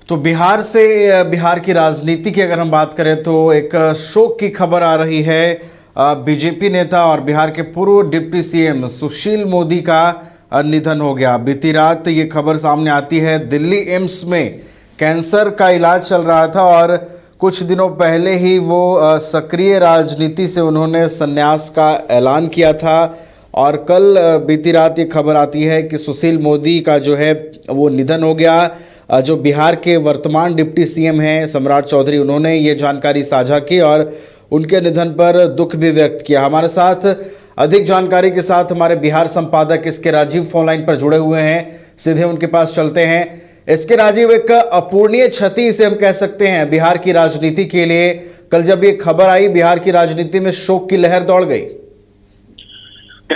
तो बिहार की राजनीति की अगर हम बात करें तो एक शोक की खबर आ रही है। बीजेपी नेता और बिहार के पूर्व डिप्टी सीएम सुशील मोदी का निधन हो गया। बीती रात ये खबर सामने आती है। दिल्ली एम्स में कैंसर का इलाज चल रहा था और कुछ दिनों पहले ही वो सक्रिय राजनीति से उन्होंने संन्यास का ऐलान किया था और कल बीती रात ये खबर आती है कि सुशील मोदी का जो है वो निधन हो गया। जो बिहार के वर्तमान डिप्टी सीएम हैं सम्राट चौधरी, उन्होंने ये जानकारी साझा की और उनके निधन पर दुख भी व्यक्त किया। हमारे साथ अधिक जानकारी के साथ हमारे बिहार संपादक इसके राजीव फोन लाइन पर जुड़े हुए हैं, सीधे उनके पास चलते हैं। इसके राजीव, एक अपूरणीय क्षति इसे हम कह सकते हैं बिहार की राजनीति के लिए। कल जब ये खबर आई, बिहार की राजनीति में शोक की लहर दौड़ गई।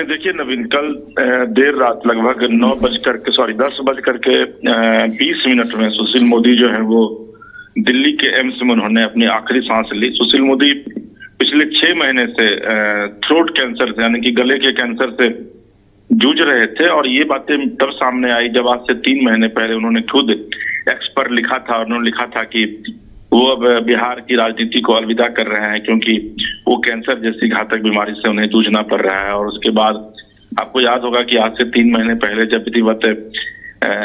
देखिए नवीन, कल देर रात लगभग 10:20 में सुशील मोदी जो है वो दिल्ली के एम्स में उन्होंने अपनी आखिरी सांस ली। सुशील मोदी पिछले 6 महीने से थ्रोट कैंसर से यानी कि गले के कैंसर से जूझ रहे थे और ये बातें तब सामने आई जब आज से 3 महीने पहले उन्होंने खुद एक्स पर लिखा था। उन्होंने लिखा था कि वो अब बिहार की राजनीति को अलविदा कर रहे हैं क्योंकि वो कैंसर जैसी घातक बीमारी से उन्हें जूझना पड़ रहा है। और उसके बाद आपको याद होगा कि आज से 3 महीने पहले जब विधिवत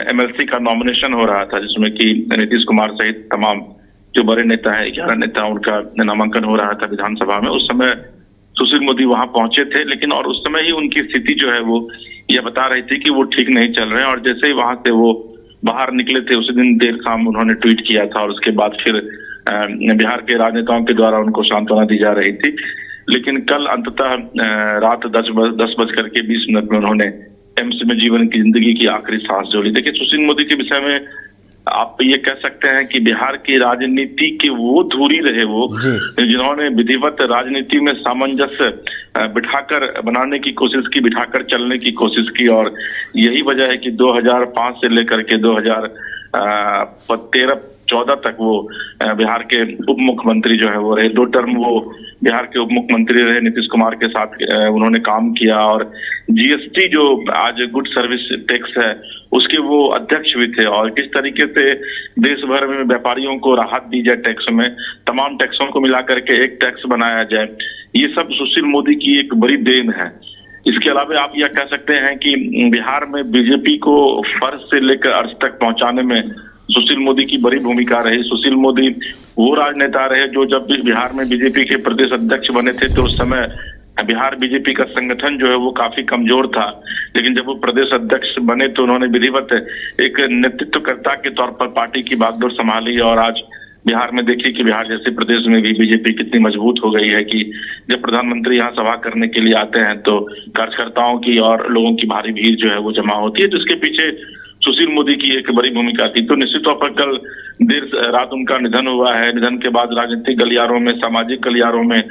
एमएलसी का नॉमिनेशन हो रहा था, जिसमें कि नीतीश कुमार सहित तमाम जो बड़े नेता हैं, 11 नेता, उनका नामांकन हो रहा था विधानसभा में। उस समय सुशील मोदी वहां पहुंचे थे, लेकिन और उस समय ही उनकी स्थिति जो है वो ये बता रही थी कि वो ठीक नहीं चल रहे हैं। और जैसे ही वहां से वो बाहर निकले थे, उसी दिन देर शाम उन्होंने ट्वीट किया था और उसके बाद फिर बिहार के राजनेताओं के द्वारा उनको सांत्वना दी जा रही थी। लेकिन कल अंततः रात 10:20 में उन्होंने एम्स में जीवन की जिंदगी की आखिरी सांस जोड़ी। देखिए, सुशील मोदी के विषय में आप ये कह सकते हैं कि बिहार की राजनीति के वो धुरी रहे वो जिन्होंने विधिवत राजनीति में सामंजस्य बिठाकर बनाने की कोशिश की, बिठाकर चलने की कोशिश की। और यही वजह है कि 2005 से लेकर के 2013-14 तक वो बिहार के उप मुख्यमंत्री जो है वो रहे। 2 टर्म वो बिहार के उप मुख्यमंत्री रहे, नीतीश कुमार के साथ उन्होंने काम किया। और जीएसटी जो आज गुड सर्विस टैक्स है उसके वो अध्यक्ष भी थे। और किस तरीके से देश भर में व्यापारियों को राहत दी जाए टैक्स में, तमाम टैक्सों को मिलाकर के एक टैक्स बनाया जाए, ये सब सुशील मोदी की एक बड़ी देन है। इसके अलावा आप यह कह सकते हैं कि बिहार में बीजेपी को फर्श से लेकर अर्श तक पहुंचाने में सुशील मोदी की बड़ी भूमिका रही। सुशील मोदी वो राजनेता रहे जो जब भी बिहार में बीजेपी के प्रदेश अध्यक्ष बने थे तो उस समय बिहार बीजेपी का संगठन जो है वो काफी कमजोर था। लेकिन जब वो प्रदेश अध्यक्ष बने तो उन्होंने विधिवत एक नेतृत्वकर्ता के तौर पर पार्टी की बागडोर संभाली। और आज बिहार में देखिए कि बिहार जैसे प्रदेश में भी बीजेपी कितनी मजबूत हो गई है कि जब प्रधानमंत्री यहाँ सभा करने के लिए आते हैं तो कार्यकर्ताओं की और लोगों की भारी भीड़ जो है वो जमा होती है, जिसके पीछे सुशील मोदी की एक बड़ी भूमिका थी। तो निश्चित तौर पर कल देर रात उनका निधन हुआ है। निधन के बाद राजनीतिक गलियारों में, सामाजिक गलियारों में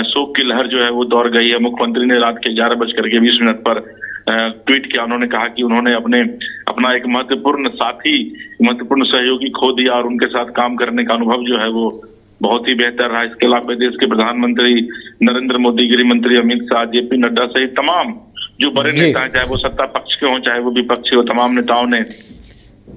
शोक की लहर जो है वो दौड़ गई है। मुख्यमंत्री ने रात के 11:20 पर ट्वीट किया। उन्होंने कहा कि उन्होंने अपना एक महत्वपूर्ण साथी, महत्वपूर्ण सहयोगी खो दिया और उनके साथ काम करने का अनुभव जो है वो बहुत ही बेहतर रहा। इसके अलावा देश के प्रधानमंत्री नरेंद्र मोदी, गृह मंत्री अमित शाह, जेपी नड्डा सहित तमाम जो बड़े नेता हैं, चाहे वो सत्ता पक्ष के हों चाहे वो विपक्षी हो, तमाम नेताओं ने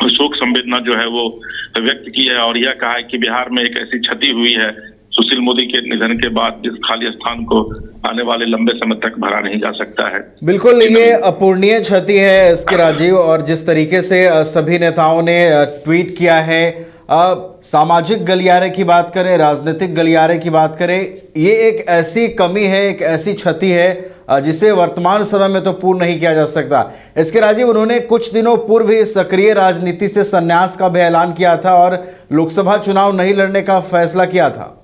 शोक संवेदना जो है वो व्यक्त की है और यह कहा है कि बिहार में एक ऐसी क्षति हुई है सुशील मोदी के निधन के बाद जिस खाली स्थान को आने वाले लंबे समय तक भरा नहीं जा सकता है। बिल्कुल, ये अपूरणीय क्षति है इसके राजीव। और जिस तरीके से सभी नेताओं ने ट्वीट किया है, सामाजिक गलियारे की बात करें, राजनीतिक गलियारे की बात करें, ये एक ऐसी कमी है, एक ऐसी क्षति है जिसे वर्तमान समय में तो पूर्ण नहीं किया जा सकता। इसके राजीव, उन्होंने कुछ दिनों पूर्व ही सक्रिय राजनीति से संन्यास का भी ऐलान किया था और लोकसभा चुनाव नहीं लड़ने का फैसला किया था।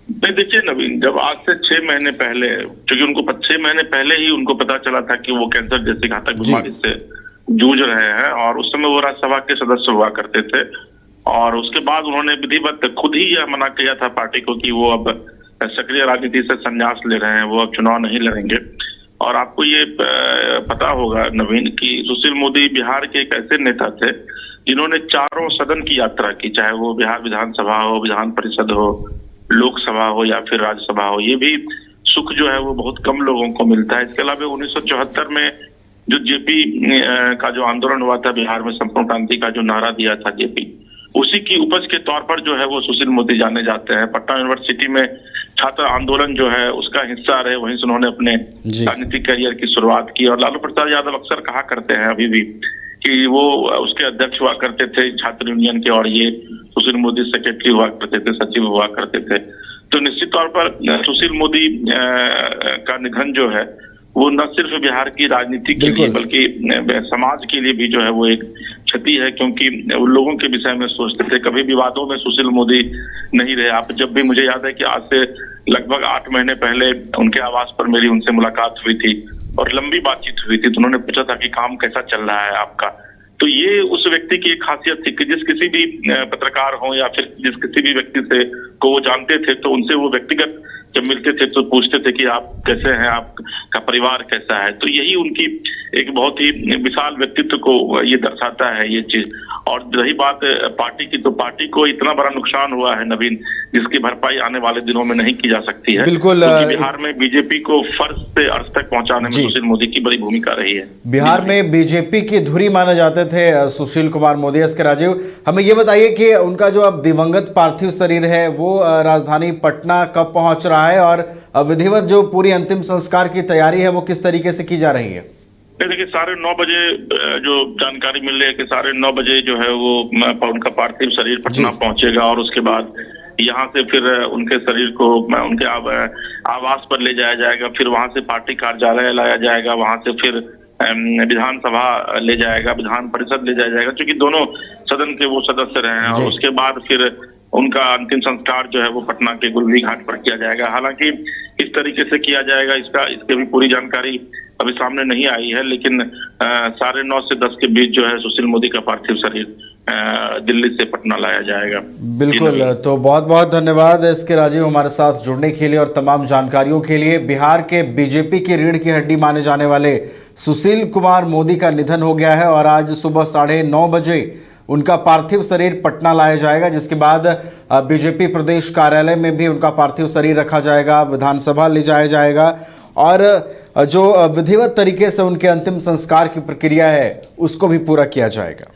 देखिए नवीन, जब आज से 6 महीने पहले, क्योंकि उनको 6 महीने पहले ही उनको पता चला था कि वो कैंसर जैसी घातक बीमारी से जूझ रहे हैं और उस समय वो राज्यसभा के सदस्य हुआ करते थे। और उसके बाद उन्होंने विधिवत खुद ही यह मना किया था पार्टी को कि वो अब सक्रिय राजनीति से संन्यास ले रहे हैं, वो अब चुनाव नहीं लड़ेंगे। और आपको ये पता होगा नवीन कि सुशील मोदी बिहार के एक ऐसे नेता थे जिन्होंने चारों सदन की यात्रा की, चाहे वो बिहार विधानसभा हो, विधान परिषद हो, लोकसभा हो या फिर राज्यसभा हो। ये भी सुख जो है वो बहुत कम लोगों को मिलता है। इसके अलावा 1974 में जो जेपी का जो आंदोलन हुआ था बिहार में, संपूर्ण क्रांति का जो नारा दिया था जेपी, उसी की उपज के तौर पर जो है वो सुशील मोदी जाने जाते हैं। पटना यूनिवर्सिटी में छात्र आंदोलन जो है उसका हिस्सा रहे, वहीं से उन्होंने अपने राजनीतिक करियर की शुरुआत की। और लालू प्रसाद यादव अक्सर कहा करते हैं अभी भी कि वो उसके अध्यक्ष हुआ करते थे छात्र यूनियन के, और ये सुशील मोदी सेक्रेटरी हुआ करते थे, सचिव हुआ करते थे। तो निश्चित तौर पर सुशील मोदी का निधन जो है वो न सिर्फ बिहार की राजनीति के लिए बल्कि समाज के लिए भी जो है वो एक क्षति है, क्योंकि उन लोगों के विषय में सोचते थे। कभी विवादों में सुशील मोदी नहीं रहे। आप जब भी, मुझे याद है कि आज से लगभग 8 महीने पहले उनके आवास पर मेरी उनसे मुलाकात हुई थी और लंबी बातचीत हुई थी। तो उन्होंने पूछा था कि काम कैसा चल रहा है आपका। तो ये उस व्यक्ति की एक खासियत थी कि जिस किसी भी पत्रकार हो या फिर जिस किसी भी व्यक्ति से को वो जानते थे, तो उनसे वो व्यक्तिगत जब मिलते थे तो पूछते थे कि आप कैसे हैं, आपका परिवार कैसा है। तो यही उनकी एक बहुत ही विशाल व्यक्तित्व को ये दर्शाता है ये चीज। और रही बात पार्टी की, तो पार्टी को इतना बड़ा नुकसान हुआ है नवीन, जिसकी भरपाई आने वाले दिनों में नहीं की जा सकती है। बिल्कुल, बिहार में बीजेपी को फर्श से अर्श तक पहुंचाने में सुशील मोदी की बड़ी भूमिका रही है। बिहार में बीजेपी की धुरी माने जाते थे सुशील कुमार मोदी। एस के राजीव, हमें ये बताइए कि उनका जो अब दिवंगत पार्थिव शरीर है वो राजधानी पटना कब पहुंच रहा है, और विधिवत जो पूरी अंतिम संस्कार की तैयारी है वो किस तरीके से की जा रही है? देखिए 9:30 बजे जो जानकारी मिल रही है कि 9:30 बजे जो है वो उनका पार्थिव शरीर पटना पहुंचेगा, और उसके बाद यहाँ से फिर उनके शरीर को उनके आवास पर ले जाया जाएगा। फिर वहां से पार्टी कार्यालय लाया जाएगा, वहां से फिर विधानसभा ले जाएगा, विधान परिषद ले जाया जाएगा, क्योंकि दोनों सदन के वो सदस्य रहे हैं। और उसके बाद फिर उनका अंतिम संस्कार जो है वो पटना के गुलबी घाट पर किया जाएगा। हालांकि इस तरीके से किया जाएगा इसके भी पूरी जानकारी अभी सामने नहीं आई है, लेकिन 9:30 से 10 के बीच जो है सुशील मोदी का पार्थिव शरीर दिल्ली से पटना लाया जाएगा। बिल्कुल, तो बहुत बहुत धन्यवाद एस के राजीव हमारे साथ जुड़ने के लिए और तमाम जानकारियों के लिए। बिहार के बीजेपी की रीढ़ की हड्डी माने जाने वाले सुशील कुमार मोदी का निधन हो गया है, और आज सुबह 9:30 बजे उनका पार्थिव शरीर पटना लाया जाएगा, जिसके बाद बीजेपी प्रदेश कार्यालय में भी उनका पार्थिव शरीर रखा जाएगा, विधानसभा ले जाया जाएगा, और जो विधिवत तरीके से उनके अंतिम संस्कार की प्रक्रिया है उसको भी पूरा किया जाएगा।